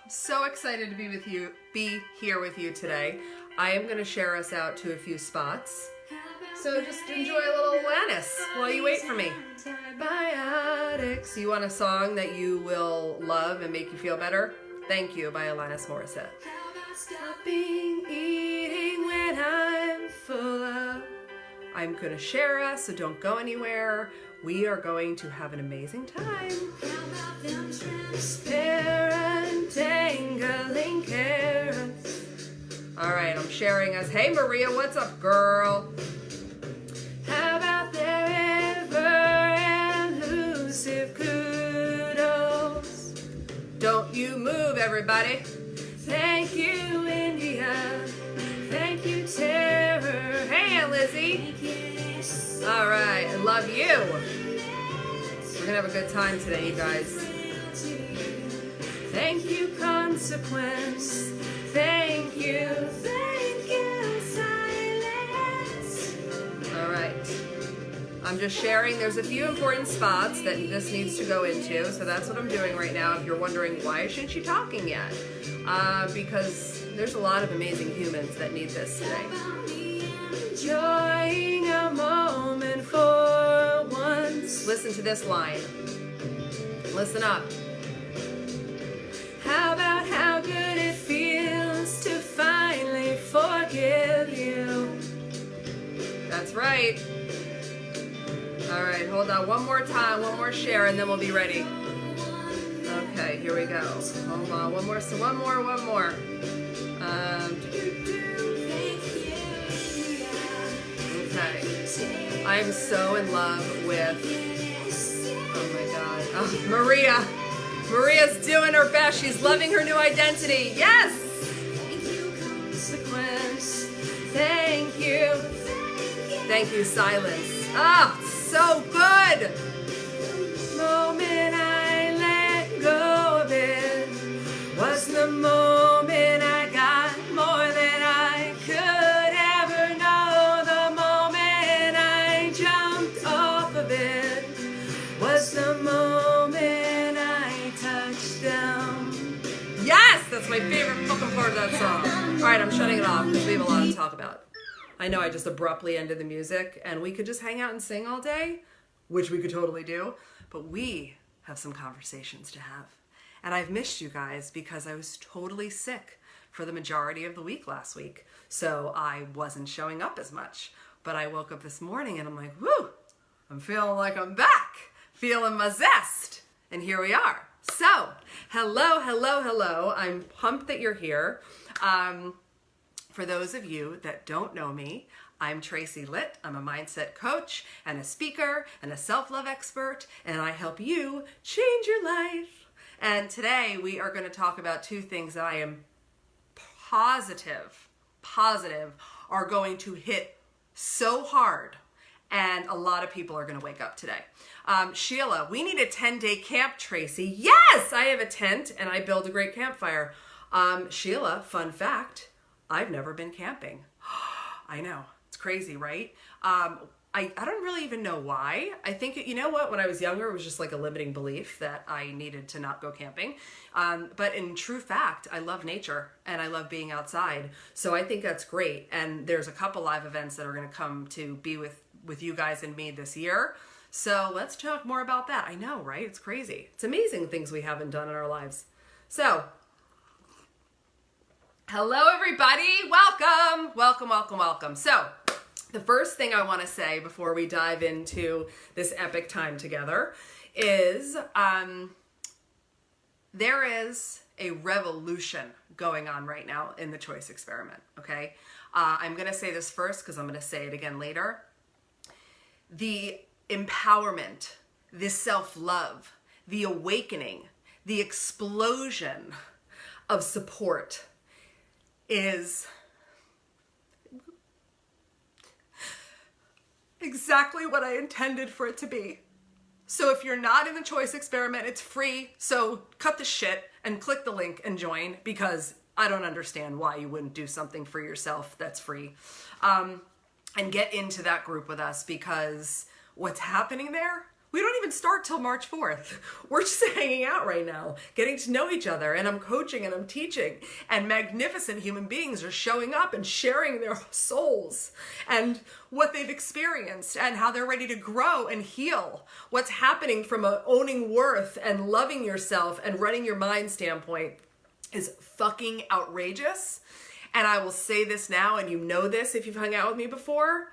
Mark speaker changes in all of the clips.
Speaker 1: So excited to be here with you today. I am going to share us out to a few spots. So just enjoy a little Alanis while you wait for me. Biotics. You want a song that you will love and make you feel better? Thank You by Alanis Morissette. Stopping eating when I'm full of. I'm going to share us, so don't go anywhere. We are going to have an amazing time. Transparent dangling carrots. All right, I'm sharing us. Hey, Maria, what's up, girl? How about their ever elusive kudos? Don't you move, everybody. Thank you, India. Thank you, Terror. Hey, Lizzie. All right, I love you. We're gonna have a good time today, you guys. Thank you, Consequence. Thank you, silence. All right. I'm just sharing. There's a few important spots that this needs to go into, so that's what I'm doing right now. If you're wondering why isn't she talking yet, because there's a lot of amazing humans that need this today. Enjoying a moment for once. Listen to this line. Listen up. How about how good it feels to finally forgive you? That's right. All right, hold on one more time, one more share, and then we'll be ready. Okay, here we go. Hold on, one more. Okay. I'm so in love with, oh my God, oh, Maria. Maria's doing her best. She's loving her new identity. Yes! Consequence. Thank you. Thank you, silence. Ah, so good. Moment I let go of it was the moment I got more than I could ever know. The moment I jumped off of it was the moment I touched down. Yes, that's my favorite fucking part of that song. All right, I'm shutting it off because we have a lot to talk about. I know I just abruptly ended the music, and we could just hang out and sing all day, which we could totally do, but we have some conversations to have. And I've missed you guys because I was totally sick for the majority of the week last week, so I wasn't showing up as much. But I woke up this morning and I'm like, whoo, I'm feeling like I'm back, feeling my zest, and here we are. So, hello. I'm pumped that you're here. For those of you that don't know me, I'm Tracy Litt. I'm a mindset coach and a speaker and a self-love expert, and I help you change your life. And today we are going to talk about two things that I am positive are going to hit so hard, and a lot of people are going to wake up today. Sheila, we need a 10-day camp, Tracy. Yes, I have a tent and I build a great campfire. Sheila, fun fact, I've never been camping. I know, it's crazy, right? I don't really even know why. I think, you know what, when I was younger, it was just like a limiting belief that I needed to not go camping. But in true fact, I love nature and I love being outside. So I think that's great. And there's a couple live events that are going to come to be with you guys and me this year. So let's talk more about that. I know, right? It's crazy. It's amazing things we haven't done in our lives. So, hello, everybody. Welcome. So, the first thing I want to say before we dive into this epic time together is there is a revolution going on right now in the choice experiment, okay? I'm going to say this first because I'm going to say it again later. The empowerment, the self-love, the awakening, the explosion of support is exactly what I intended for it to be. So if you're not in the choice experiment, it's free. So cut the shit and click the link and join, because I don't understand why you wouldn't do something for yourself that's free. And get into that group with us, because what's happening there, We don't even start till March 4th. We're just hanging out right now, getting to know each other, and I'm coaching and I'm teaching, and magnificent human beings are showing up and sharing their souls and what they've experienced and how they're ready to grow and heal. What's happening from a owning worth and loving yourself and running your mind standpoint is fucking outrageous. And I will say this now, and you know this if you've hung out with me before,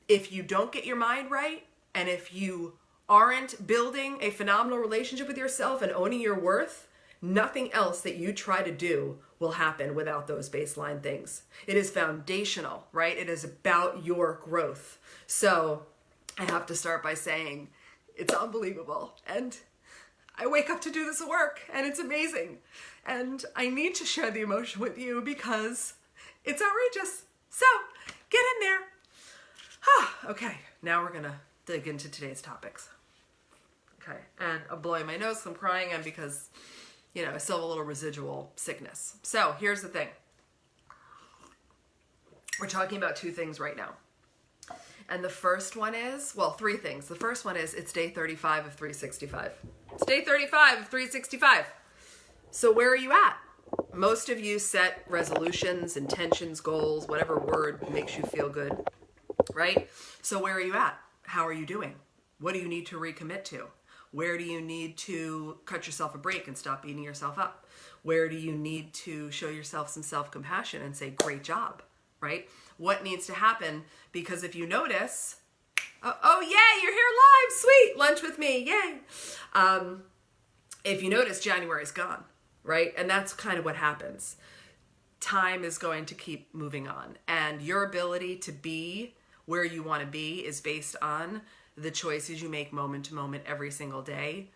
Speaker 1: if you don't get your mind right, and if you aren't building a phenomenal relationship with yourself and owning your worth, nothing else that you try to do will happen without those baseline things. It is foundational, right? It is about your growth. So I have to start by saying it's unbelievable. And I wake up to do this work and it's amazing. And I need to share the emotion with you because it's outrageous. So get in there. Okay, now we're gonna dig into today's topics. Okay, and I'm blowing my nose, I'm crying, and because, I still have a little residual sickness. So here's the thing. We're talking about two things right now. And the first one is, well, three things. The first one is it's day 35 of 365. It's day 35 of 365. So where are you at? Most of you set resolutions, intentions, goals, whatever word makes you feel good, right? So where are you at? How are you doing? What do you need to recommit to? Where do you need to cut yourself a break and stop beating yourself up? Where do you need to show yourself some self-compassion and say, great job, right? What needs to happen? Because if you notice, oh yay, you're here live, sweet, lunch with me, yay. If you notice, January's gone, right? And that's kind of what happens. Time is going to keep moving on. And your ability to be where you want to be is based on the choices you make moment to moment every single day.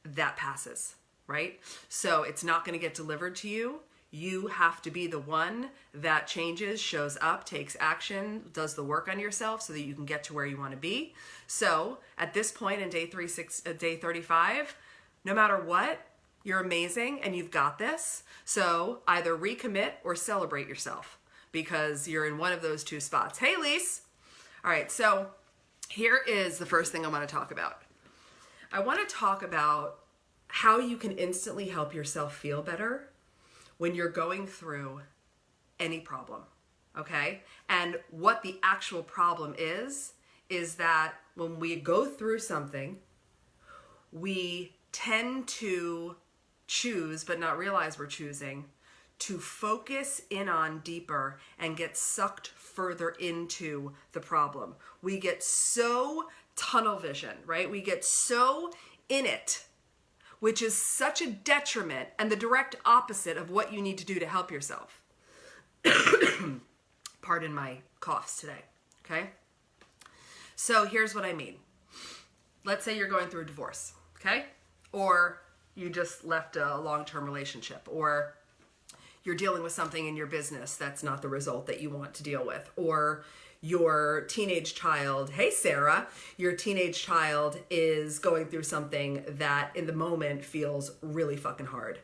Speaker 1: That passes, right? So it's not going to get delivered to you. You have to be the one that changes, shows up, takes action, does the work on yourself so that you can get to where you want to be. So at this point in day 35, no matter what, you're amazing and you've got this. So either recommit or celebrate yourself because you're in one of those two spots. Hey, Lise. All right, so here is the first thing I want to talk about. I want to talk about how you can instantly help yourself feel better when you're going through any problem, okay? And what the actual problem is that when we go through something, we tend to choose, but not realize we're choosing, to focus in on deeper and get sucked further into the problem. We get so tunnel vision, right? We get so in it, which is such a detriment and the direct opposite of what you need to do to help yourself. Pardon my coughs today, okay? So here's what I mean. Let's say you're going through a divorce, okay? Or you just left a long-term relationship, or you're dealing with something in your business that's not the result that you want to deal with, or your teenage child, hey Sarah, your teenage child is going through something that in the moment feels really fucking hard.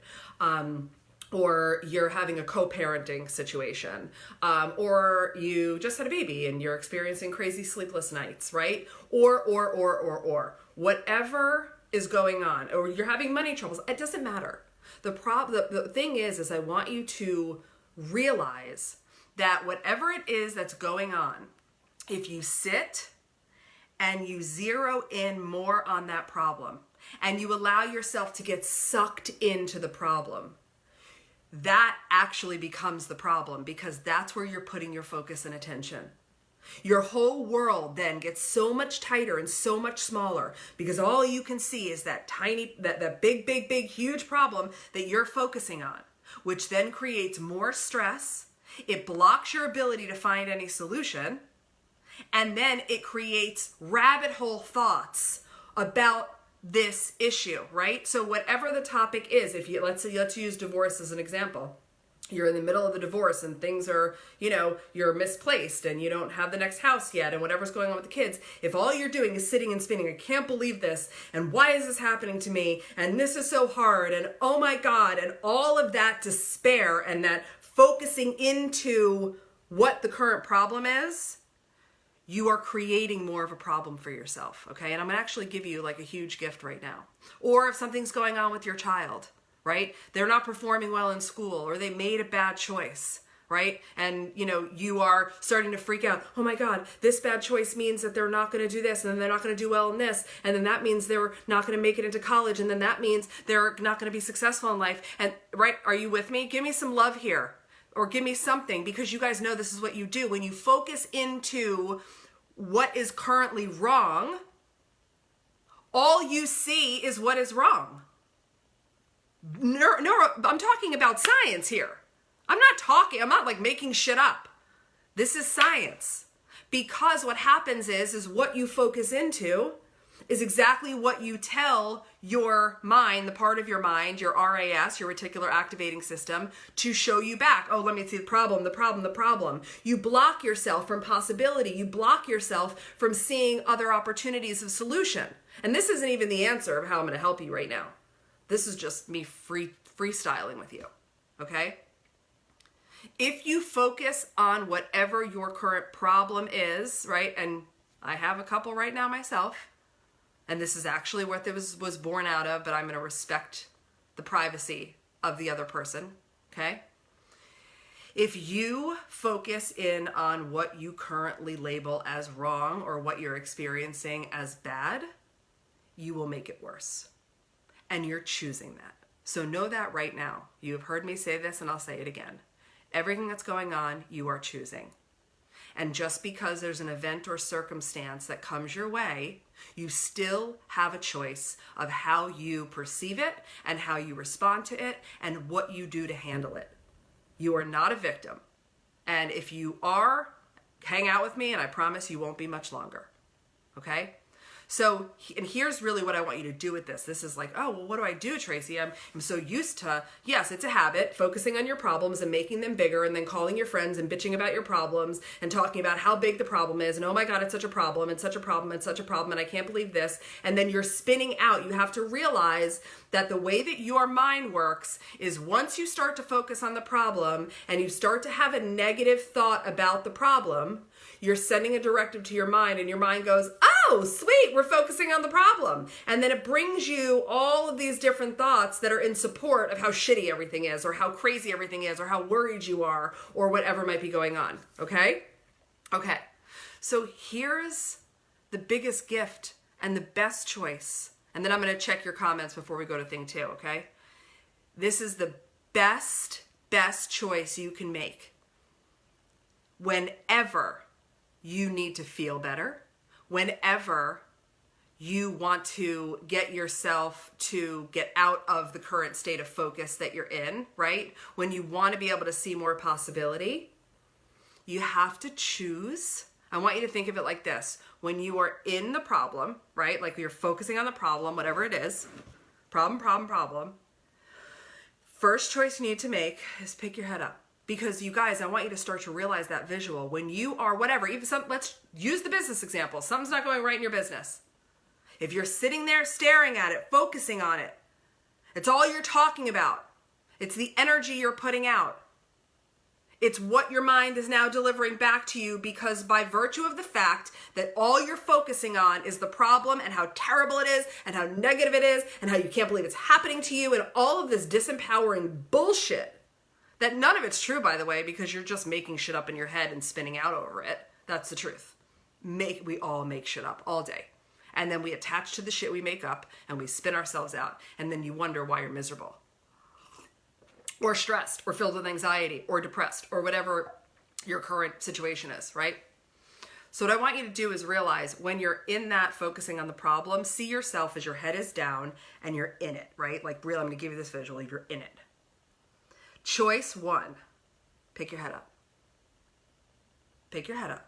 Speaker 1: Or you're having a co-parenting situation, or you just had a baby and you're experiencing crazy sleepless nights, right? Or, whatever is going on, or you're having money troubles, it doesn't matter. The thing is I want you to realize that whatever it is that's going on, if you sit and you zero in more on that problem and you allow yourself to get sucked into the problem, that actually becomes the problem because that's where you're putting your focus and attention. Your whole world then gets so much tighter and so much smaller because all you can see is that tiny, that big, huge problem that you're focusing on, which then creates more stress. It blocks your ability to find any solution. And then it creates rabbit hole thoughts about this issue, right? So whatever the topic is, let's use divorce as an example. You're in the middle of the divorce and things are, you're misplaced and you don't have the next house yet and whatever's going on with the kids. If all you're doing is sitting and spinning, I can't believe this, and why is this happening to me, and this is so hard, and oh my God, and all of that despair and that focusing into what the current problem is, you are creating more of a problem for yourself, okay? And I'm gonna actually give you like a huge gift right now. Or if something's going on with your child, right? They're not performing well in school, or they made a bad choice, right? And you are starting to freak out. Oh my God, this bad choice means that they're not gonna do this, and then they're not gonna do well in this, and then that means they're not gonna make it into college, and then that means they're not gonna be successful in life. And right, are you with me? Give me some love here, or give me something, because you guys know this is what you do. When you focus into what is currently wrong, all you see is what is wrong. I'm talking about science here. I'm not like making shit up. This is science. Because what happens is what you focus into is exactly what you tell your mind, the part of your mind, your RAS, your reticular activating system, to show you back. Oh, let me see the problem. You block yourself from possibility. You block yourself from seeing other opportunities of solution. And this isn't even the answer of how I'm going to help you right now. This is just me freestyling with you, okay? If you focus on whatever your current problem is, right? And I have a couple right now myself. And this is actually what it was born out of, but I'm going to respect the privacy of the other person, okay? If you focus in on what you currently label as wrong or what you're experiencing as bad, you will make it worse. And you're choosing that. So know that right now. You have heard me say this, and I'll say it again. Everything that's going on, you are choosing. And just because there's an event or circumstance that comes your way, you still have a choice of how you perceive it and how you respond to it and what you do to handle it. You are not a victim. And if you are, hang out with me, and I promise you won't be much longer. Okay? So, and here's really what I want you to do with this. This is like, oh, well, what do I do, Tracy? I'm so used to, yes, it's a habit, focusing on your problems and making them bigger, and then calling your friends and bitching about your problems and talking about how big the problem is. And oh my God, it's such a problem, and such a problem, and such a problem, and I can't believe this. And then you're spinning out. You have to realize that the way that your mind works is once you start to focus on the problem and you start to have a negative thought about the problem, you're sending a directive to your mind, and your mind goes, oh, sweet, we're focusing on the problem. And then it brings you all of these different thoughts that are in support of how shitty everything is, or how crazy everything is, or how worried you are, or whatever might be going on. Okay? Okay. So here's the biggest gift and the best choice. And then I'm going to check your comments before we go to thing 2, okay? This is the best choice you can make. Whenever you need to feel better, whenever you want to get yourself to get out of the current state of focus that you're in, right? When you want to be able to see more possibility, you have to choose. I want you to think of it like this. When you are in the problem, right? Like you're focusing on the problem, whatever it is, problem. First choice you need to make is pick your head up. Because you guys, I want you to start to realize that visual. When you are whatever, let's use the business example. Something's not going right in your business. If you're sitting there staring at it, focusing on it, it's all you're talking about. It's the energy you're putting out. It's what your mind is now delivering back to you, because by virtue of the fact that all you're focusing on is the problem and how terrible it is and how negative it is and how you can't believe it's happening to you and all of this disempowering bullshit. That none of it's true, by the way, because you're just making shit up in your head and spinning out over it. That's the truth. We all make shit up all day. And then we attach to the shit we make up and we spin ourselves out. And then you wonder why you're miserable, or stressed, or filled with anxiety, or depressed, or whatever your current situation is, right? So what I want you to do is realize when you're in that focusing on the problem, see yourself as your head is down and you're in it, right? Like, really, I'm going to give you this visual. You're in it. Choice 1, pick your head up. Pick your head up.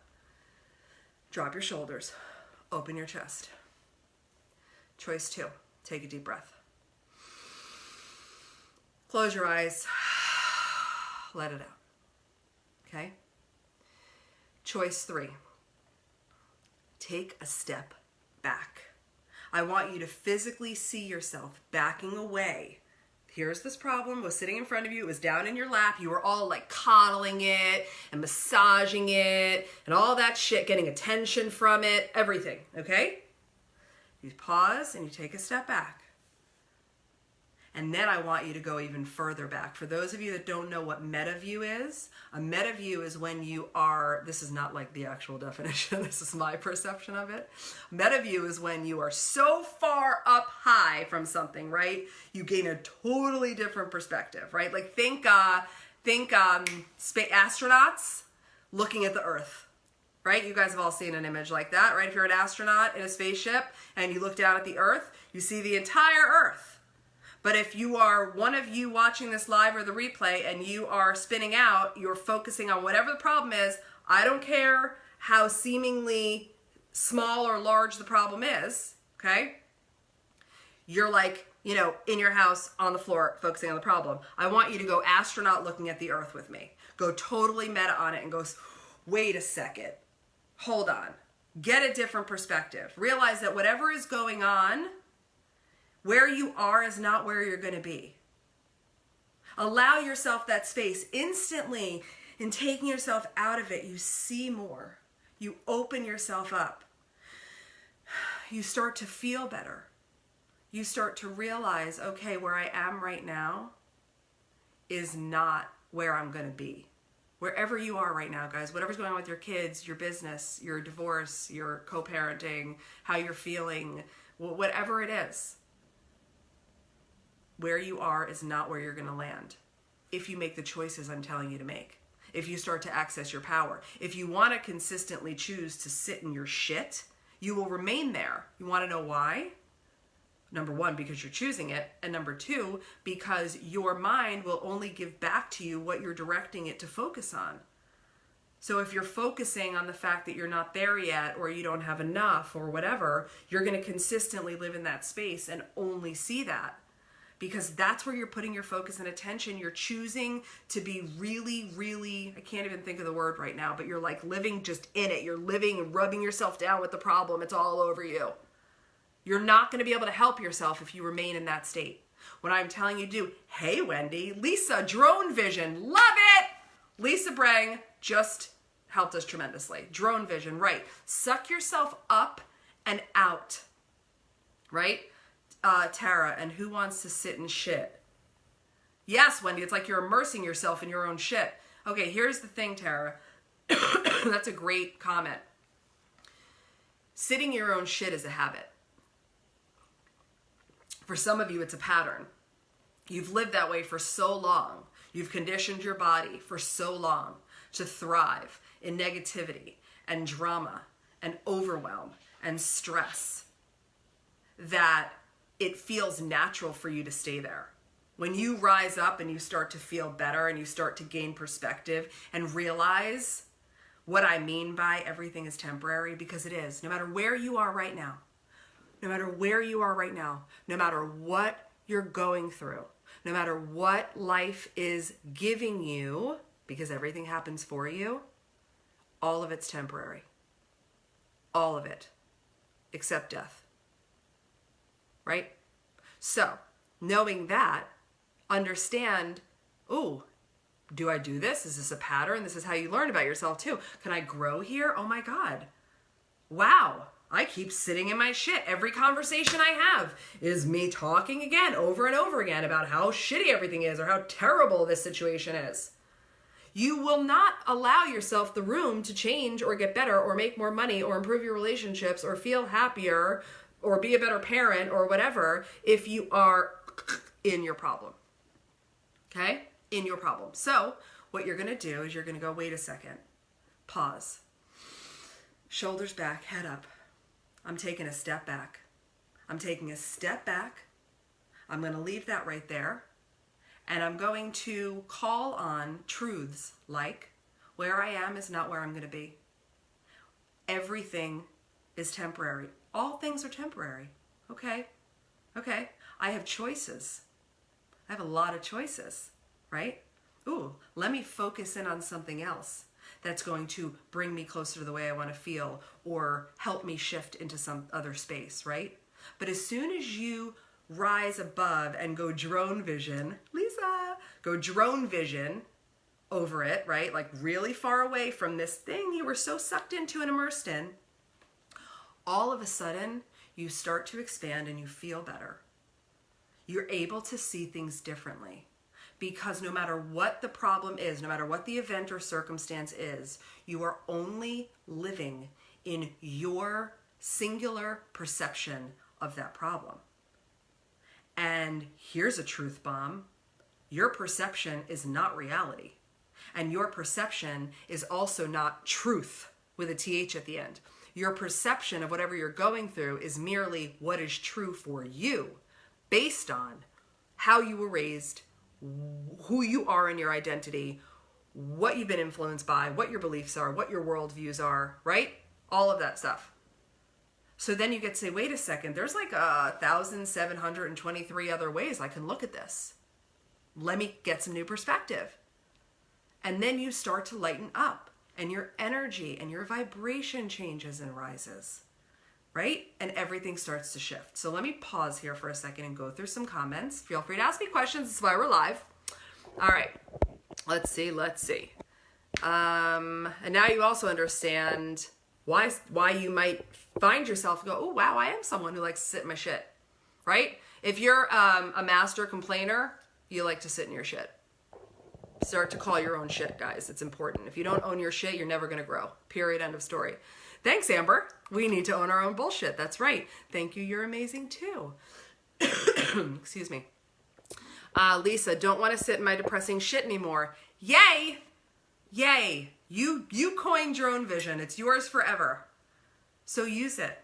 Speaker 1: Drop your shoulders. Open your chest. Choice 2, take a deep breath. Close your eyes. Let it out. Okay? Choice 3, take a step back. I want you to physically see yourself backing away here's this problem, was sitting in front of you, it was down in your lap, you were all like coddling it and massaging it and all that shit, getting attention from it, everything, okay? You pause and you take a step back. And then I want you to go even further back. For those of you that don't know what meta view is, a meta view is when you are, this is not like the actual definition, this is my perception of it. Meta view is when you are so far up high from something, right? You gain a totally different perspective, right? Like think astronauts looking at the Earth, right? You guys have all seen an image like that, right? If you're an astronaut in a spaceship and you look down at the Earth, you see the entire Earth. But if you are one of you watching this live or the replay and you are spinning out, you're focusing on whatever the problem is, I don't care how seemingly small or large the problem is, okay? You're like, you know, in your house on the floor focusing on the problem. I want you to go astronaut looking at the Earth with me. Go totally meta on it and go, wait a second, hold on. Get a different perspective. Realize that whatever is going on, where you are is not where you're going to be. Allow yourself that space. Instantly, in taking yourself out of it, you see more. You open yourself up. You start to feel better. You start to realize, okay, where I am right now is not where I'm going to be. Wherever you are right now, guys, whatever's going on with your kids, your business, your divorce, your co-parenting, how you're feeling, whatever it is, where you are is not where you're going to land if you make the choices I'm telling you to make. If you start to access your power. If you want to consistently choose to sit in your shit, you will remain there. You want to know why? Number one, because you're choosing it. And number two, because your mind will only give back to you what you're directing it to focus on. So if you're focusing on the fact that you're not there yet or you don't have enough or whatever, you're going to consistently live in that space and only see that. Because that's where you're putting your focus and attention. You're choosing to be really, really, I can't even think of the word right now, but you're like living just in it. You're living and rubbing yourself down with the problem. It's all over you. You're not going to be able to help yourself if you remain in that state. What I'm telling you to do, hey Wendy, Lisa, Drone Vision, love it! Lisa Brang just helped us tremendously. Drone Vision, right. Suck yourself up and out, right? Tara, and who wants to sit in shit? Yes, Wendy, it's like you're immersing yourself in your own shit. Okay, here's the thing, Tara. That's a great comment. Sitting in your own shit is a habit. For some of you, it's a pattern. You've lived that way for so long. You've conditioned your body for so long to thrive in negativity and drama and overwhelm and stress that it feels natural for you to stay there. When you rise up and you start to feel better and you start to gain perspective and realize what I mean by everything is temporary, because it is. No matter where you are right now, no matter where you are right now, no matter what you're going through, no matter what life is giving you, because everything happens for you, all of it's temporary. All of it, except death. Right? So, knowing that, understand, ooh, do I do this? Is this a pattern? This is how you learn about yourself too. Can I grow here? Oh my God. Wow. I keep sitting in my shit. Every conversation I have is me talking again over and over again about how shitty everything is or how terrible this situation is. You will not allow yourself the room to change or get better or make more money or improve your relationships or feel happier or be a better parent or whatever if you are in your problem. Okay? In your problem. So what you're going to do is you're going to go, wait a second. Pause. Shoulders back, head up. I'm taking a step back. I'm taking a step back. I'm going to leave that right there. And I'm going to call on truths like, where I am is not where I'm going to be. Everything is temporary. All things are temporary. Okay? Okay. I have choices. I have a lot of choices, right? Ooh, let me focus in on something else that's going to bring me closer to the way I want to feel or help me shift into some other space, right? But as soon as you rise above and go drone vision, Lisa, go drone vision over it, right? Like really far away from this thing you were so sucked into and immersed in, all of a sudden you start to expand and you feel better. You're able to see things differently because no matter what the problem is, no matter what the event or circumstance is, you are only living in your singular perception of that problem. And here's a truth bomb. Your perception is not reality. And your perception is also not truth with a TH at the end. Your perception of whatever you're going through is merely what is true for you based on how you were raised, who you are in your identity, what you've been influenced by, what your beliefs are, what your worldviews are, right? All of that stuff. So then you get to say, wait a second, there's like 1,723 other ways I can look at this. Let me get some new perspective. And then you start to lighten up and your energy and your vibration changes and rises, right? And everything starts to shift. So let me pause here for a second and go through some comments. Feel free to ask me questions. That's why we're live. All right, let's see. And now you also understand why you might find yourself and go, oh, wow, I am someone who likes to sit in my shit, right? If you're a master complainer, you like to sit in your shit. Start to call your own shit, guys. It's important. If you don't own your shit, you're never going to grow. Period. End of story. Thanks, Amber. We need to own our own bullshit. That's right. Thank you. You're amazing too. Excuse me. Lisa, don't want to sit in my depressing shit anymore. Yay. Yay. You coined your own vision. It's yours forever. So use it,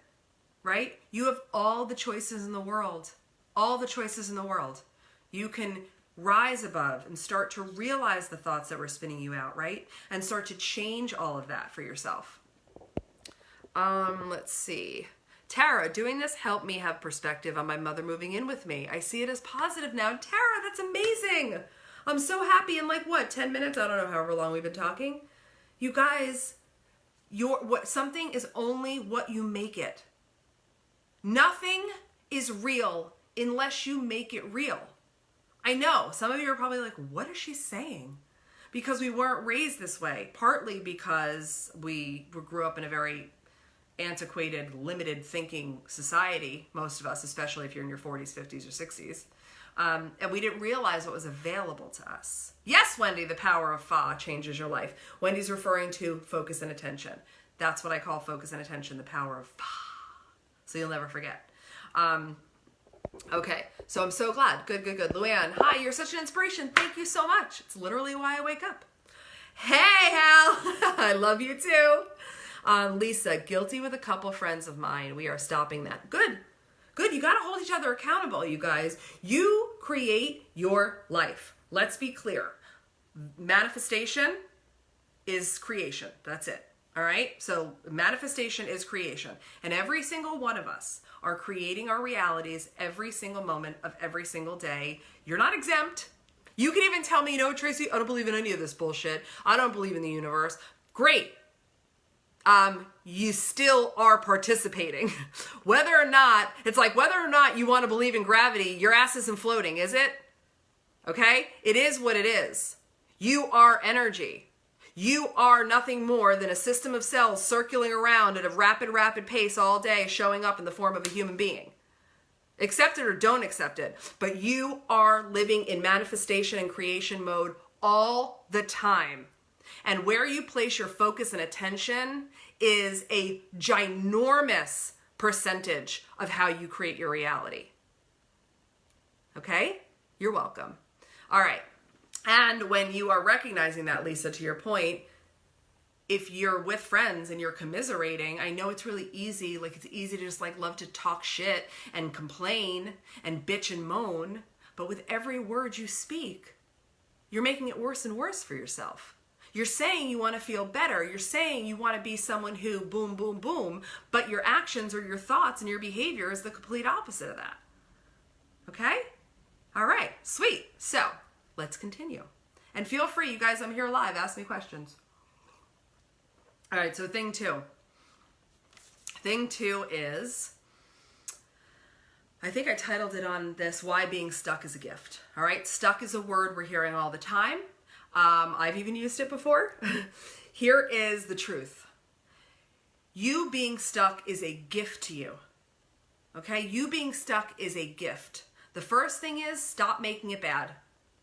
Speaker 1: right? You have all the choices in the world. All the choices in the world. You can rise above and start to realize the thoughts that were spinning you out, right? And start to change all of that for yourself. Let's see. Tara, doing this helped me have perspective on my mother moving in with me. I see it as positive now. Tara, that's amazing. I'm so happy in 10 minutes? I don't know, however long we've been talking. You guys, something is only what you make it. Nothing is real unless you make it real. I know, some of you are probably like, what is she saying? Because we weren't raised this way. Partly because we grew up in a very antiquated, limited thinking society, most of us, especially if you're in your 40s, 50s, or 60s. And we didn't realize what was available to us. Yes, Wendy, the power of Fa changes your life. Wendy's referring to focus and attention. That's what I call focus and attention, the power of Fa. So you'll never forget. Okay, so I'm so glad. Good. Luann, hi, you're such an inspiration. Thank you so much. It's literally why I wake up. Hey, Hal. I love you too. Lisa, guilty with a couple friends of mine. We are stopping that. Good. You got to hold each other accountable, you guys. You create your life. Let's be clear. Manifestation is creation. That's it. All right? So manifestation is creation. And every single one of us are creating our realities every single moment of every single day. You're not exempt. You can even tell me, Tracy, I don't believe in any of this bullshit. I don't believe in the universe. Great. You still are participating. Whether or not you want to believe in gravity, your ass isn't floating, is it? Okay? It is what it is. You are energy. You are nothing more than a system of cells circling around at a rapid pace all day, showing up in the form of a human being. Accept it or don't accept it, but you are living in manifestation and creation mode all the time. And where you place your focus and attention is a ginormous percentage of how you create your reality. Okay? You're welcome. All right. And when you are recognizing that, Lisa, to your point, if you're with friends and you're commiserating, I know it's really easy. It's easy to just love to talk shit and complain and bitch and moan. But with every word you speak, you're making it worse and worse for yourself. You're saying you want to feel better. You're saying you want to be someone who boom, boom, boom. But your actions or your thoughts and your behavior is the complete opposite of that. Okay? All right. Sweet. So let's continue. And feel free, you guys, I'm here live. Ask me questions. All right, so thing two. Thing two is I think I titled it on this, Why Being Stuck is a Gift. All right, stuck is a word we're hearing all the time. I've even used it before. Here is the truth. You being stuck is a gift to you. Okay, you being stuck is a gift. The first thing is stop making it bad.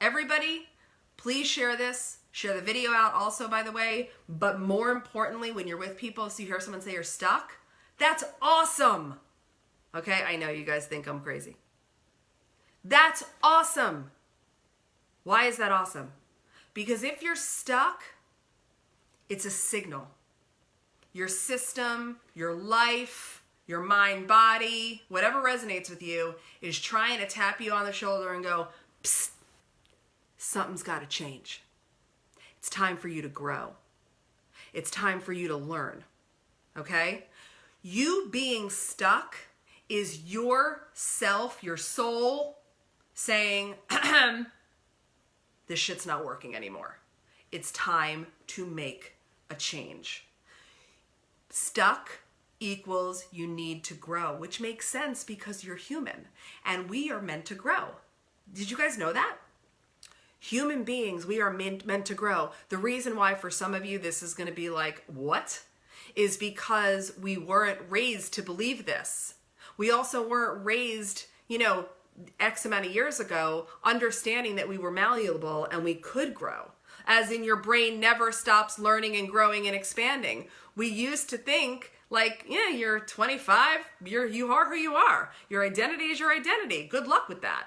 Speaker 1: Everybody, please share this. Share the video out also, by the way. But more importantly, when you're with people, so you hear someone say you're stuck, that's awesome. Okay, I know you guys think I'm crazy. That's awesome. Why is that awesome? Because if you're stuck, it's a signal. Your system, your life, your mind, body, whatever resonates with you is trying to tap you on the shoulder and go, psst, something's got to change. It's time for you to grow. It's time for you to learn. Okay? You being stuck is your self, your soul saying, this shit's not working anymore. It's time to make a change. Stuck equals you need to grow, which makes sense because you're human and we are meant to grow. Did you guys know that? Human beings, we are meant to grow. The reason why for some of you this is going to be like, what? Is because we weren't raised to believe this. We also weren't raised, X amount of years ago, understanding that we were malleable and we could grow. As in, your brain never stops learning and growing and expanding. We used to think like, yeah, you're 25, you are who you are. Your identity is your identity. Good luck with that.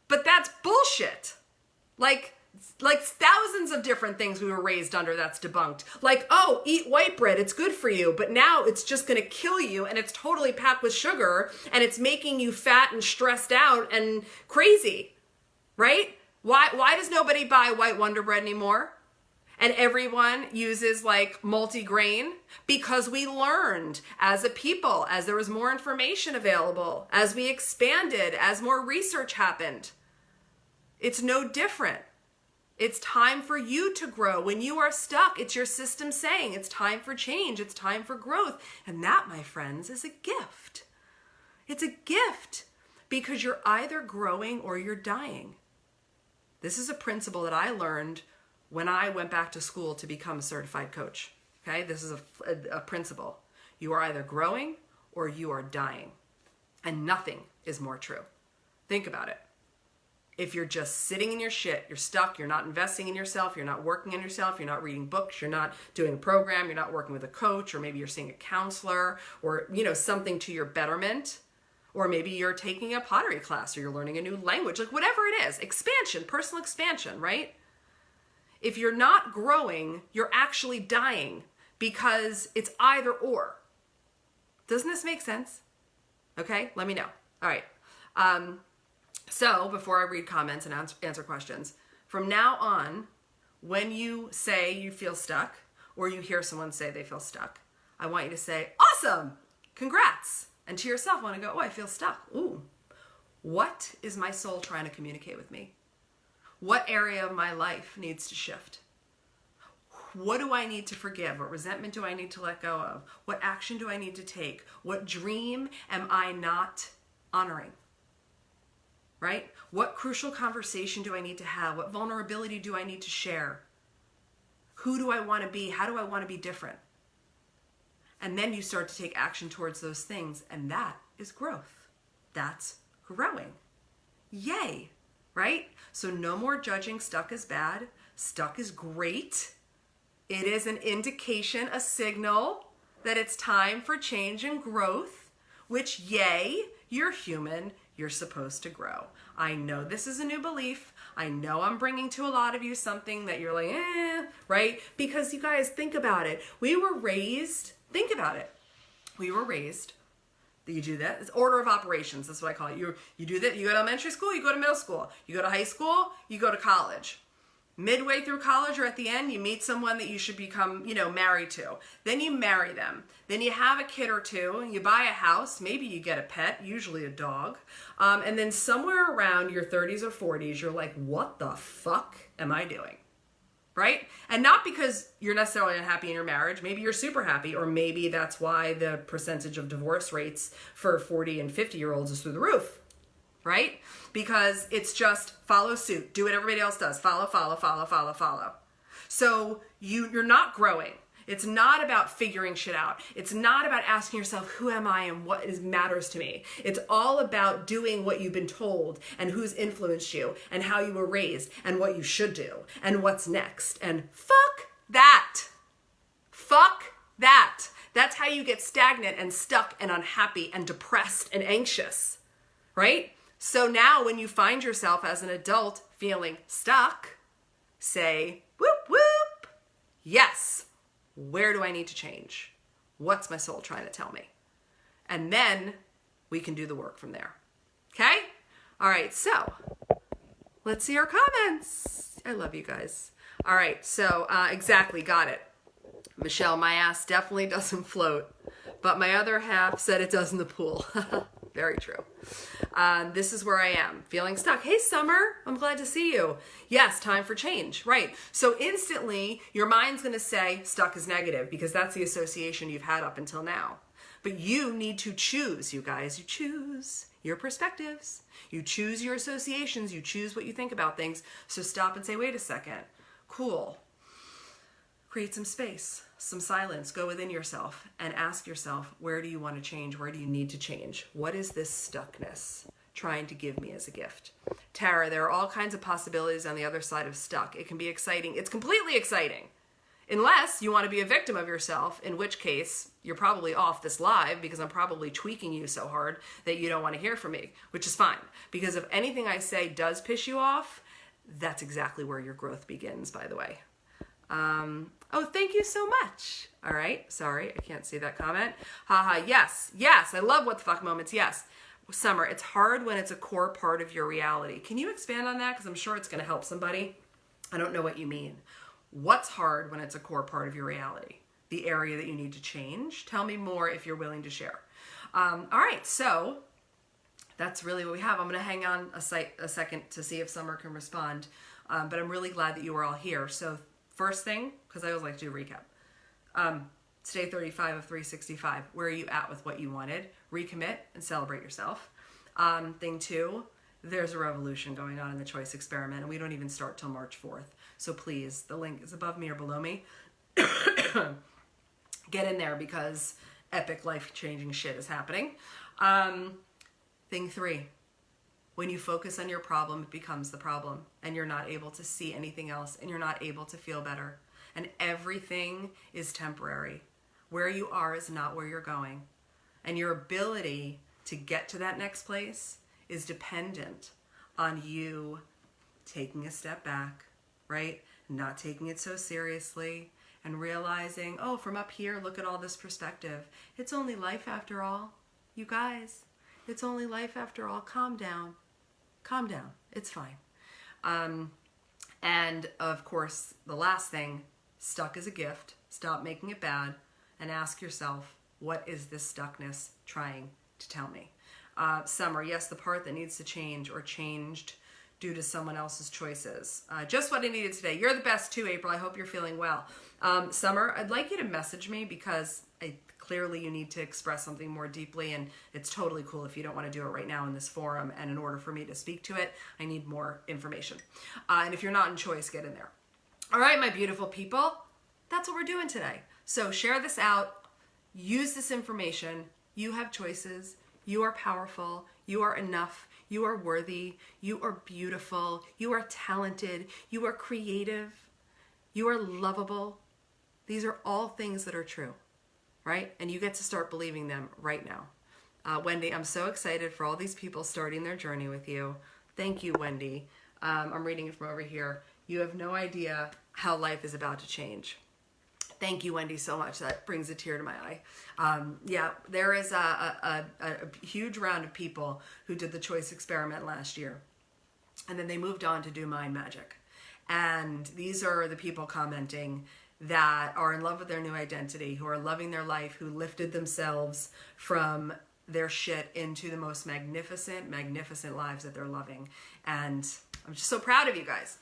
Speaker 1: But that's bullshit. Like thousands of different things we were raised under that's debunked. Like, oh, eat white bread, it's good for you, but now it's just gonna kill you and it's totally packed with sugar and it's making you fat and stressed out and crazy, right? Why does nobody buy white Wonder Bread anymore? And everyone uses like multi-grain? Because we learned as a people, as there was more information available, as we expanded, as more research happened. It's no different. It's time for you to grow. When you are stuck, it's your system saying it's time for change. It's time for growth. And that, my friends, is a gift. It's a gift because you're either growing or you're dying. This is a principle that I learned when I went back to school to become a certified coach. Okay, this is a principle. You are either growing or you are dying. And nothing is more true. Think about it. If you're just sitting in your shit, you're stuck, you're not investing in yourself, you're not working on yourself, you're not reading books, you're not doing a program, you're not working with a coach, or maybe you're seeing a counselor, or something to your betterment, or maybe you're taking a pottery class, or you're learning a new language, like whatever it is, expansion, personal expansion, right? If you're not growing, you're actually dying because it's either or. Doesn't this make sense? Okay, let me know. All right. So before I read comments and answer questions, from now on, when you say you feel stuck or you hear someone say they feel stuck, I want you to say, awesome, congrats. And to yourself, want to go, oh, I feel stuck. Ooh, what is my soul trying to communicate with me? What area of my life needs to shift? What do I need to forgive? What resentment do I need to let go of? What action do I need to take? What dream am I not honoring? Right? What crucial conversation do I need to have? What vulnerability do I need to share? Who do I want to be? How do I want to be different? And then you start to take action towards those things, and that is growth. That's growing. Yay, right? So no more judging stuck is bad. Stuck is great. It is an indication, a signal that it's time for change and growth, which, yay, you're human. You're supposed to grow. I know this is a new belief. I know I'm bringing to a lot of you something that you're like, right? Because you guys, think about it. We were raised, think about it. We were raised, you do that. It's order of operations. That's what I call it. You do that. You go to elementary school, you go to middle school. You go to high school, you go to college. Midway through college or at the end, you meet someone that you should become, married to. Then you marry them. Then you have a kid or two, you buy a house, maybe you get a pet, usually a dog. And then somewhere around your 30s or 40s, you're like, what the fuck am I doing? Right? And not because you're necessarily unhappy in your marriage. Maybe you're super happy, or maybe that's why the percentage of divorce rates for 40 and 50-year-olds is through the roof. right? Because it's just follow suit. Do what everybody else does. Follow, follow, follow, follow, follow. So you're not growing. It's not about figuring shit out. It's not about asking yourself, who am I and what matters to me? It's all about doing what you've been told and who's influenced you and how you were raised and what you should do and what's next. And fuck that. Fuck that. That's how you get stagnant and stuck and unhappy and depressed and anxious, right? So now when you find yourself as an adult feeling stuck, say, whoop, whoop, yes. Where do I need to change? What's my soul trying to tell me? And then we can do the work from there. Okay? All right, so let's see our comments. I love you guys. All right, so exactly, got it. Michelle, my ass definitely doesn't float, but my other half said it does in the pool. Very true. This is where I am, feeling stuck. Hey, Summer, I'm glad to see you. Yes, time for change, right? So instantly, your mind's going to say stuck is negative because that's the association you've had up until now. But you need to choose, you guys. You choose your perspectives. You choose your associations. You choose what you think about things. So stop and say, wait a second. Cool. Create some space, some silence, go within yourself and ask yourself, where do you want to change? Where do you need to change? What is this stuckness trying to give me as a gift? Tara, there are all kinds of possibilities on the other side of stuck. It can be exciting. It's completely exciting. Unless you want to be a victim of yourself, in which case you're probably off this live because I'm probably tweaking you so hard that you don't want to hear from me, which is fine. Because if anything I say does piss you off, that's exactly where your growth begins, by the way. Oh, thank you so much. All right. Sorry, I can't see that comment. Haha. Yes. Yes. I love what the fuck moments. Yes. Summer, it's hard when it's a core part of your reality. Can you expand on that? Because I'm sure it's going to help somebody. I don't know what you mean. What's hard when it's a core part of your reality? The area that you need to change? Tell me more if you're willing to share. All right. So that's really what we have. I'm going to hang on a second to see if Summer can respond. But I'm really glad that you were all here. So first thing, because I always like to do a recap. It's day 35 of 365. Where are you at with what you wanted? Recommit and celebrate yourself. Thing two, there's a revolution going on in the choice experiment, and we don't even start till March 4th. So please, the link is above me or below me. Get in there because epic life-changing shit is happening. Thing three, when you focus on your problem, it becomes the problem, and you're not able to see anything else, and you're not able to feel better. And everything is temporary. Where you are is not where you're going. And your ability to get to that next place is dependent on you taking a step back, right? Not taking it so seriously and realizing, oh, from up here, look at all this perspective. It's only life after all. You guys, it's only life after all. Calm down. Calm down. It's fine. And of course, the last thing, stuck is a gift. Stop making it bad and ask yourself, what is this stuckness trying to tell me? Summer, yes, the part that needs to change or changed due to someone else's choices. Just what I needed today. You're the best too, April. I hope you're feeling well. Summer, I'd like you to message me because clearly you need to express something more deeply, and it's totally cool if you don't want to do it right now in this forum, and in order for me to speak to it, I need more information. And if you're not in choice, get in there. All right, my beautiful people, that's what we're doing today. So share this out, use this information. You have choices. You are powerful. You are enough. You are worthy. You are beautiful. You are talented. You are creative. You are lovable. These are all things that are true, right? And you get to start believing them right now. Wendy, I'm so excited for all these people starting their journey with you. Thank you, Wendy. I'm reading it from over here. You have no idea how life is about to change. Thank you, Wendy, so much. That brings a tear to my eye. Yeah, there is a huge round of people who did the choice experiment last year. And then they moved on to do mind magic. And these are the people commenting that are in love with their new identity, who are loving their life, who lifted themselves from their shit into the most magnificent, magnificent lives that they're loving. And I'm just so proud of you guys.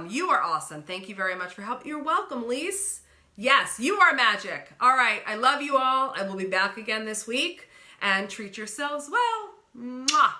Speaker 1: You are awesome. Thank you very much for help. You're welcome, Lise. Yes, you are magic. All right, I love you all. I will be back again this week. And treat yourselves well. Mwah.